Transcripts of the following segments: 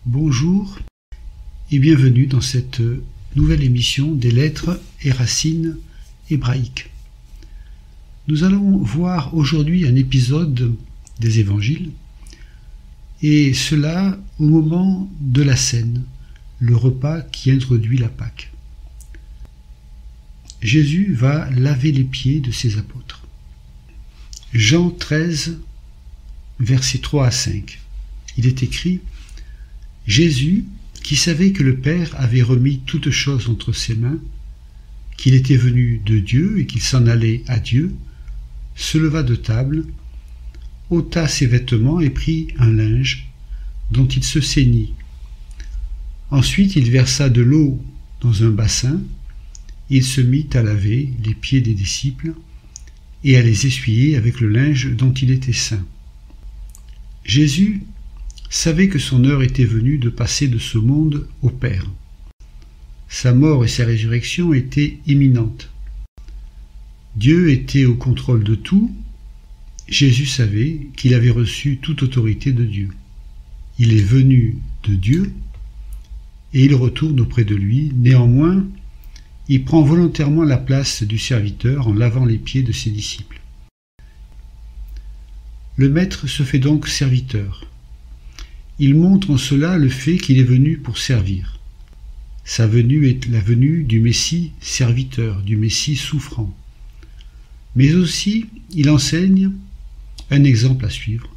Bonjour et bienvenue dans cette nouvelle émission des lettres et racines hébraïques. Nous allons voir aujourd'hui un épisode des évangiles, et cela au moment de la scène, le repas qui introduit la Pâque. Jésus va laver les pieds de ses apôtres. Jean 13, versets 3 à 5. Il est écrit: Jésus, qui savait que le Père avait remis toutes choses entre ses mains, qu'il était venu de Dieu et qu'il s'en allait à Dieu, se leva de table, ôta ses vêtements et prit un linge dont il se ceignit. Ensuite il versa de l'eau dans un bassin, et il se mit à laver les pieds des disciples et à les essuyer avec le linge dont il était ceint. Jésus savait que son heure était venue de passer de ce monde au Père. Sa mort et sa résurrection étaient imminentes. Dieu était au contrôle de tout. Jésus savait qu'il avait reçu toute autorité de Dieu. Il est venu de Dieu et il retourne auprès de lui. Néanmoins, il prend volontairement la place du serviteur en lavant les pieds de ses disciples. Le Maître se fait donc serviteur. Il montre en cela le fait qu'il est venu pour servir. Sa venue est la venue du Messie serviteur, du Messie souffrant. Mais aussi, il enseigne un exemple à suivre,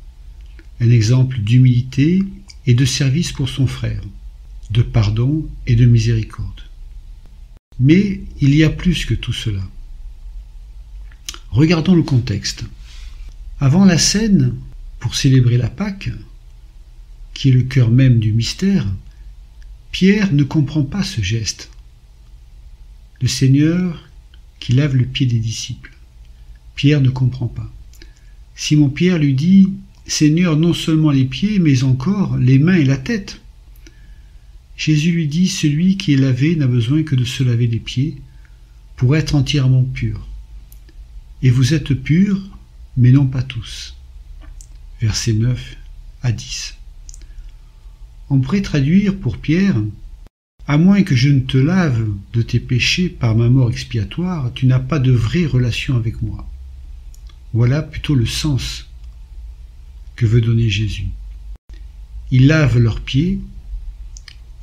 un exemple d'humilité et de service pour son frère, de pardon et de miséricorde. Mais il y a plus que tout cela. Regardons le contexte. Avant la scène, pour célébrer la Pâque, qui est le cœur même du mystère, Pierre ne comprend pas ce geste. Le Seigneur qui lave le pied des disciples. Pierre ne comprend pas. Simon-Pierre lui dit: Seigneur, non seulement les pieds, mais encore les mains et la tête. Jésus lui dit: celui qui est lavé n'a besoin que de se laver les pieds pour être entièrement pur. Et vous êtes purs, mais non pas tous. Versets 9 à 10. On pourrait traduire pour Pierre: à moins que je ne te lave de tes péchés par ma mort expiatoire, tu n'as pas de vraie relation avec moi. Voilà plutôt le sens que veut donner Jésus. Il lave leurs pieds,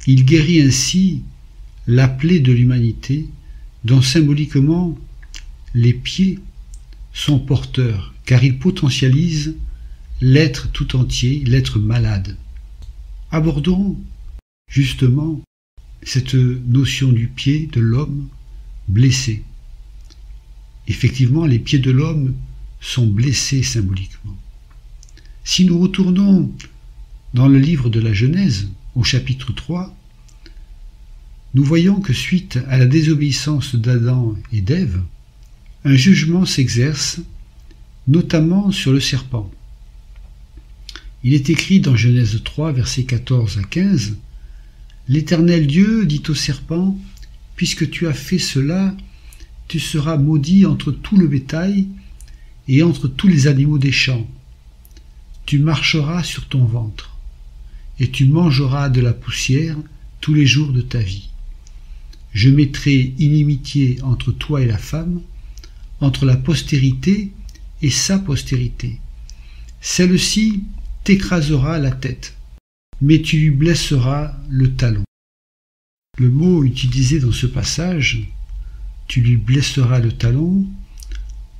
il guérit ainsi la plaie de l'humanité dont symboliquement les pieds sont porteurs, car ils potentialisent l'être tout entier, l'être malade. Abordons justement cette notion du pied de l'homme blessé. Effectivement, les pieds de l'homme sont blessés symboliquement. Si nous retournons dans le livre de la Genèse, au chapitre 3, nous voyons que suite à la désobéissance d'Adam et d'Ève, un jugement s'exerce, notamment sur le serpent. Il est écrit dans Genèse 3, versets 14 à 15, « L'Éternel Dieu dit au serpent, « Puisque tu as fait cela, tu seras maudit entre tout le bétail et entre tous les animaux des champs. Tu marcheras sur ton ventre, et tu mangeras de la poussière tous les jours de ta vie. Je mettrai inimitié entre toi et la femme, entre la postérité et sa postérité. Celle-ci t'écrasera la tête, mais tu lui blesseras le talon. » Le mot utilisé dans ce passage, « tu lui blesseras le talon »,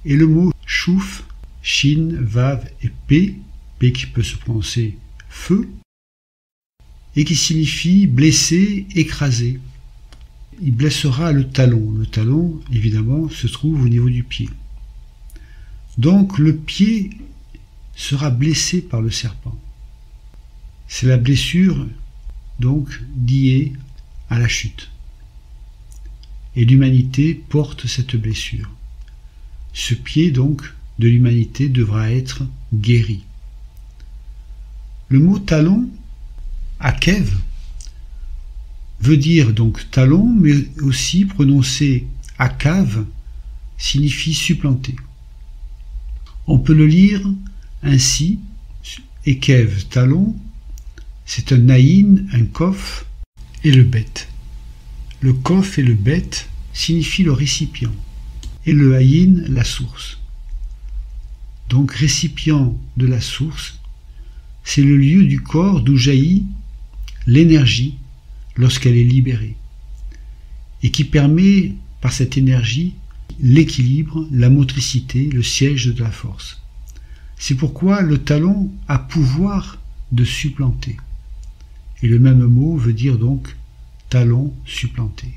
est le mot « chouf », « shin », « vav » et « p », « p » qui peut se prononcer « feu », et qui signifie blesser, écraser. Il blessera le talon. Le talon, évidemment, se trouve au niveau du pied. Donc le pied sera blessé par le serpent. C'est la blessure, donc, liée à la chute. Et l'humanité porte cette blessure. Ce pied, donc, de l'humanité devra être guéri. Le mot talon, akev, veut dire donc talon, mais aussi prononcé akav, signifie supplanter. On peut le lire ainsi, ekev, talon, C'est un aïn, un kof et le bet. Le kof et le bet signifient le récipient et le aïn la source. Donc récipient de la source, c'est le lieu du corps d'où jaillit l'énergie lorsqu'elle est libérée et qui permet par cette énergie l'équilibre, la motricité, le siège de la force. C'est pourquoi le talon a pouvoir de supplanter. Et le même mot veut dire donc talon supplanté.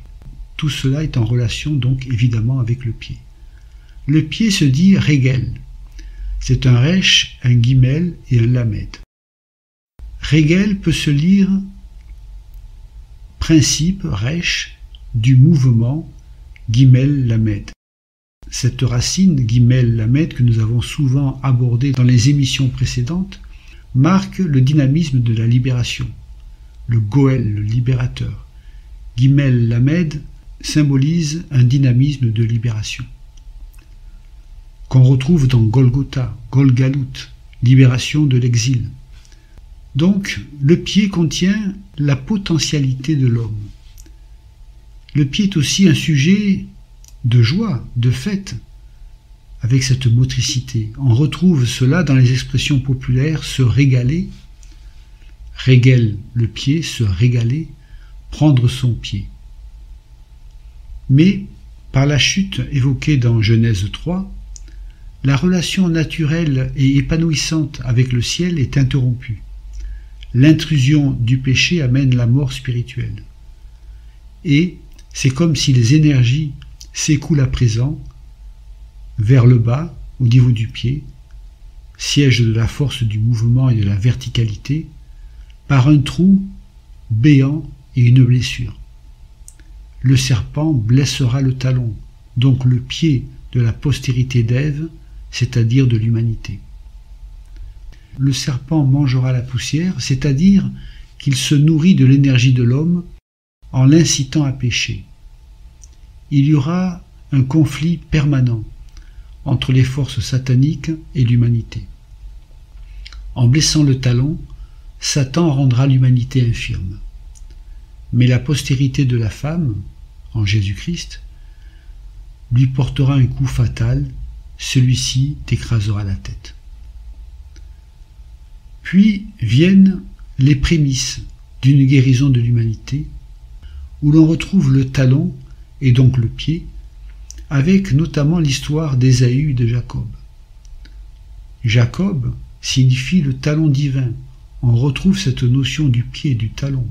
Tout cela est en relation donc évidemment avec le pied. Le pied se dit régel. C'est un resh, un guimel et un lamed. Régel peut se lire principe, resh, du mouvement, guimel, lamed. Cette racine, guimel, lamed, que nous avons souvent abordée dans les émissions précédentes, marque le dynamisme de la libération. Le goël, le libérateur. Guimel, lamed symbolise un dynamisme de libération qu'on retrouve dans Golgotha, Golgalout, libération de l'exil. Donc, le pied contient la potentialité de l'homme. Le pied est aussi un sujet de joie, de fête, avec cette motricité. On retrouve cela dans les expressions populaires, se régaler, régel le pied, se régaler, prendre son pied. Mais, par la chute évoquée dans Genèse 3, la relation naturelle et épanouissante avec le ciel est interrompue. L'intrusion du péché amène la mort spirituelle. Et c'est comme si les énergies s'écoulent à présent vers le bas, au niveau du pied, siège de la force du mouvement et de la verticalité, par un trou béant et une blessure. Le serpent blessera le talon, donc le pied de la postérité d'Ève, c'est-à-dire de l'humanité. Le serpent mangera la poussière, c'est-à-dire qu'il se nourrit de l'énergie de l'homme en l'incitant à pécher. Il y aura un conflit permanent entre les forces sataniques et l'humanité. En blessant le talon, Satan rendra l'humanité infirme. Mais la postérité de la femme, en Jésus-Christ, lui portera un coup fatal, celui-ci t'écrasera la tête. Puis viennent les prémices d'une guérison de l'humanité, où l'on retrouve le talon, et donc le pied, avec notamment l'histoire d'Ésaü et de Jacob. Jacob signifie le talon divin. On retrouve cette notion du pied, du talon.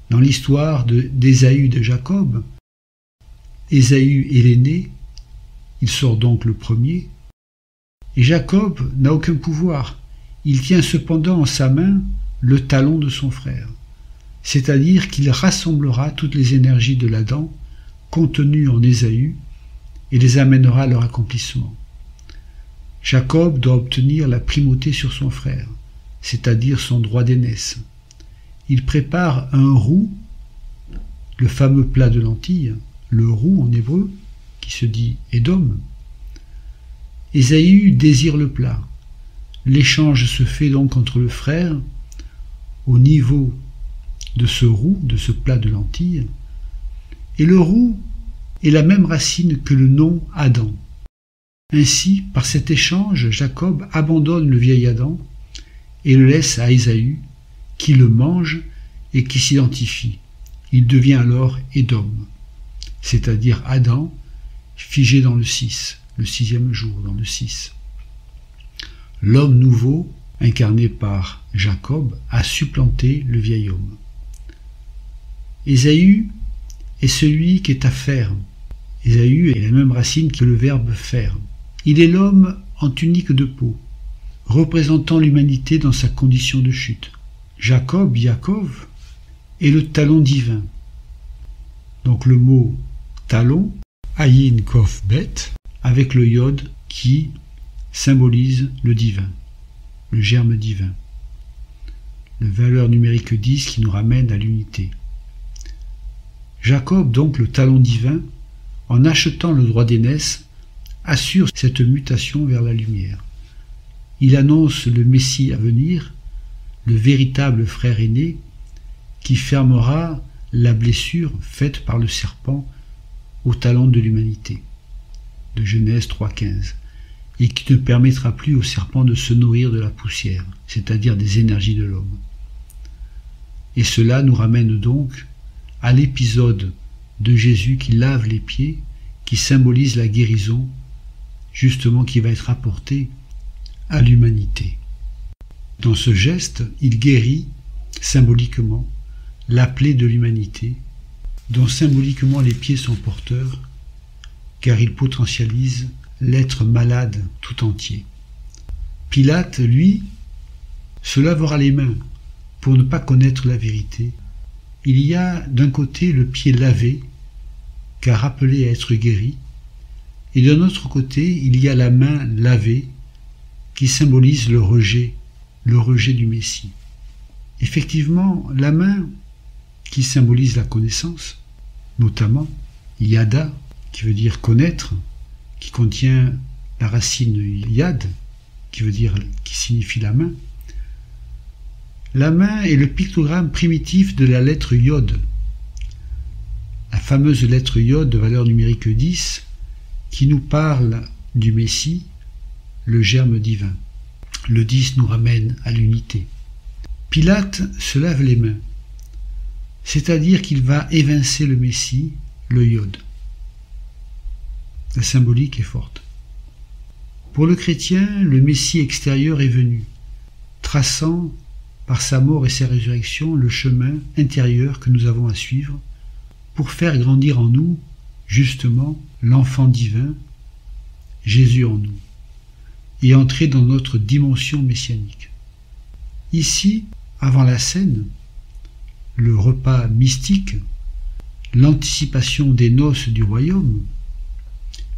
Dans l'histoire d'Ésaü et de Jacob, Ésaü est l'aîné, il sort donc le premier, et Jacob n'a aucun pouvoir. Il tient cependant en sa main le talon de son frère, c'est-à-dire qu'il rassemblera toutes les énergies de l'Adam contenues en Ésaü et les amènera à leur accomplissement. Jacob doit obtenir la primauté sur son frère, c'est-à-dire son droit d'aînesse. Il prépare un roux, le fameux plat de lentilles, le roux en hébreu, qui se dit Édom. Ésaü désire le plat. L'échange se fait donc entre le frère au niveau de ce roux, de ce plat de lentilles, et le roux est la même racine que le nom Adam. Ainsi, par cet échange, Jacob abandonne le vieil Adam et le laisse à Ésaü, qui le mange et qui s'identifie. Il devient alors Édom, c'est-à-dire Adam, figé dans le 6, le 6e jour, dans le 6. L'homme nouveau, incarné par Jacob, a supplanté le vieil homme. Ésaü est celui qui est à faire. Ésaü est la même racine que le verbe faire. Il est l'homme en tunique de peau, représentant l'humanité dans sa condition de chute. Jacob, Yaakov, est le talon divin. Donc le mot talon, ayin kof bet, avec le yod qui symbolise le divin, le germe divin. Le valeur numérique 10 qui nous ramène à l'unité. Jacob, donc le talon divin, en achetant le droit d'aînesse, assure cette mutation vers la lumière. Il annonce le Messie à venir, le véritable frère aîné qui fermera la blessure faite par le serpent au talon de l'humanité, de Genèse 3,15, et qui ne permettra plus au serpent de se nourrir de la poussière, c'est-à-dire des énergies de l'homme. Et cela nous ramène donc à l'épisode de Jésus qui lave les pieds, qui symbolise la guérison, justement qui va être apportée à l'humanité. Dans ce geste, il guérit symboliquement la plaie de l'humanité, dont symboliquement les pieds sont porteurs, car il potentialise l'être malade tout entier. Pilate, lui, se lavera les mains pour ne pas connaître la vérité. Il y a d'un côté le pied lavé, car appelé à être guéri, et d'un autre côté, il y a la main lavée, qui symbolise le rejet du Messie. Effectivement, la main qui symbolise la connaissance, notamment yada, qui veut dire connaître, qui contient la racine yad, qui signifie la main. La main est le pictogramme primitif de la lettre yod, la fameuse lettre yod de valeur numérique 10, qui nous parle du Messie, le germe divin. Le 10 nous ramène à l'unité. Pilate se lave les mains, c'est-à-dire qu'il va évincer le Messie, le yod. La symbolique est forte. Pour le chrétien, le Messie extérieur est venu, traçant par sa mort et sa résurrection le chemin intérieur que nous avons à suivre pour faire grandir en nous, justement, l'enfant divin, Jésus en nous, et entrer dans notre dimension messianique. Ici, avant la scène, le repas mystique, l'anticipation des noces du royaume,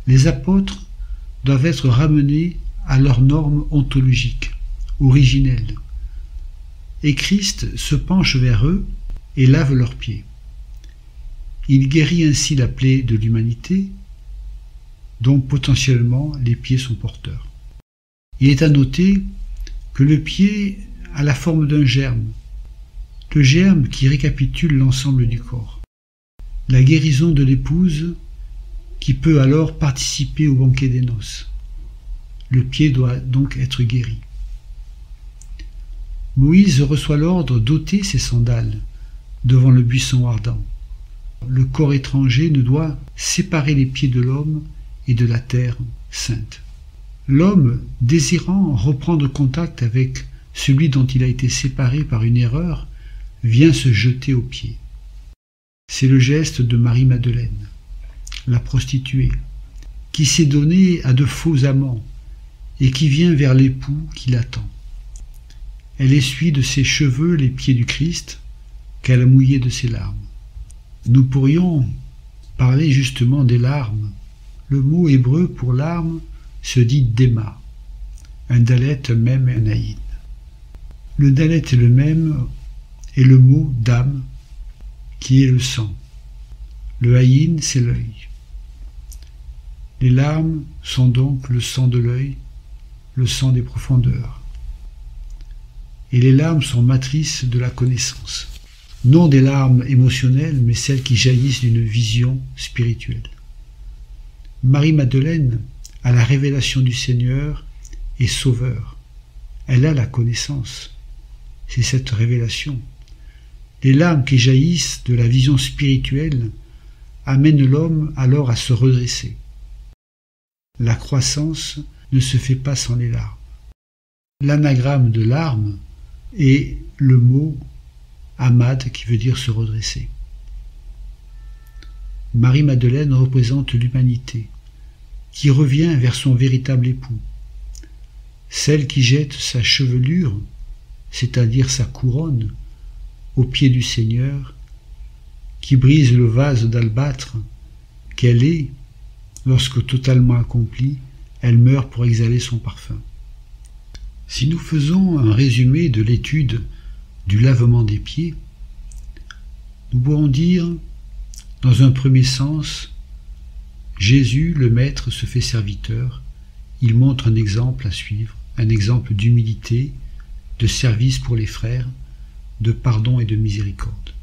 les apôtres doivent être ramenés à leurs normes ontologiques, originelles. Et Christ se penche vers eux et lave leurs pieds. Il guérit ainsi la plaie de l'humanité, dont potentiellement les pieds sont porteurs. Il est à noter que le pied a la forme d'un germe, le germe qui récapitule l'ensemble du corps. La guérison de l'épouse qui peut alors participer au banquet des noces. Le pied doit donc être guéri. Moïse reçoit l'ordre d'ôter ses sandales devant le buisson ardent. Le corps étranger ne doit séparer les pieds de l'homme et de la terre sainte. L'homme, désirant reprendre contact avec celui dont il a été séparé par une erreur, vient se jeter aux pieds. C'est le geste de Marie-Madeleine, la prostituée, qui s'est donnée à de faux amants et qui vient vers l'époux qui l'attend. Elle essuie de ses cheveux les pieds du Christ qu'elle a mouillés de ses larmes. Nous pourrions parler justement des larmes. Le mot hébreu pour larmes se dit déma, un dalet, un mème et un aïn. Le dalet et le mème est le mot dam, qui est le sang. Le aïn, c'est l'œil. Les larmes sont donc le sang de l'œil, le sang des profondeurs. Et les larmes sont matrices de la connaissance. Non des larmes émotionnelles, mais celles qui jaillissent d'une vision spirituelle. Marie-Madeleine a la révélation du Seigneur et Sauveur. Elle a la connaissance. C'est cette révélation. Les larmes qui jaillissent de la vision spirituelle amènent l'homme alors à se redresser. La croissance ne se fait pas sans les larmes. L'anagramme de larmes est le mot Amad qui veut dire se redresser. Marie-Madeleine représente l'humanité qui revient vers son véritable époux, celle qui jette sa chevelure, c'est-à-dire sa couronne, aux pieds du Seigneur, qui brise le vase d'albâtre qu'elle est, lorsque totalement accomplie, elle meurt pour exhaler son parfum. Si nous faisons un résumé de l'étude du lavement des pieds, nous pourrons dire, dans un premier sens, Jésus, le Maître, se fait serviteur, il montre un exemple à suivre, un exemple d'humilité de service pour les frères, de pardon et de miséricorde.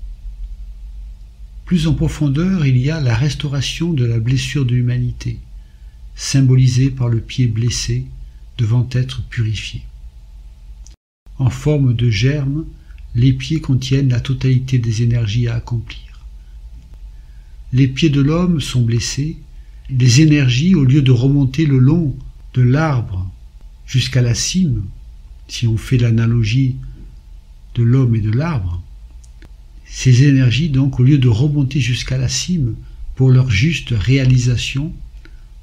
Plus en profondeur, il y a la restauration de la blessure de l'humanité, symbolisée par le pied blessé devant être purifié. En forme de germe, les pieds contiennent la totalité des énergies à accomplir. Les pieds de l'homme sont blessés, les énergies, au lieu de remonter le long de l'arbre jusqu'à la cime, si on fait l'analogie de l'homme et de l'arbre, ces énergies, donc, au lieu de remonter jusqu'à la cime pour leur juste réalisation,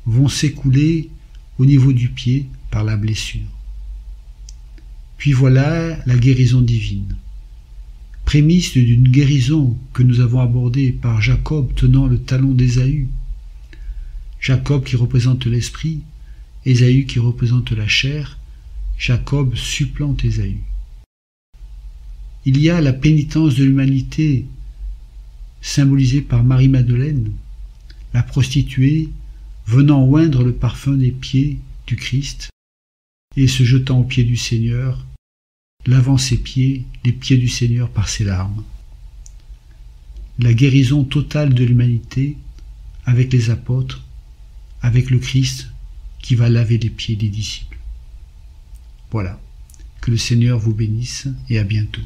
vont s'écouler au niveau du pied par la blessure. Puis voilà la guérison divine. Prémisse d'une guérison que nous avons abordée par Jacob tenant le talon d'Ésaü. Jacob qui représente l'esprit, Ésaü qui représente la chair, Jacob supplante Ésaü. Il y a la pénitence de l'humanité, symbolisée par Marie-Madeleine, la prostituée venant oindre le parfum des pieds du Christ et se jetant aux pieds du Seigneur, lavant ses pieds, les pieds du Seigneur par ses larmes. La guérison totale de l'humanité avec les apôtres, avec le Christ qui va laver les pieds des disciples. Voilà, que le Seigneur vous bénisse et à bientôt.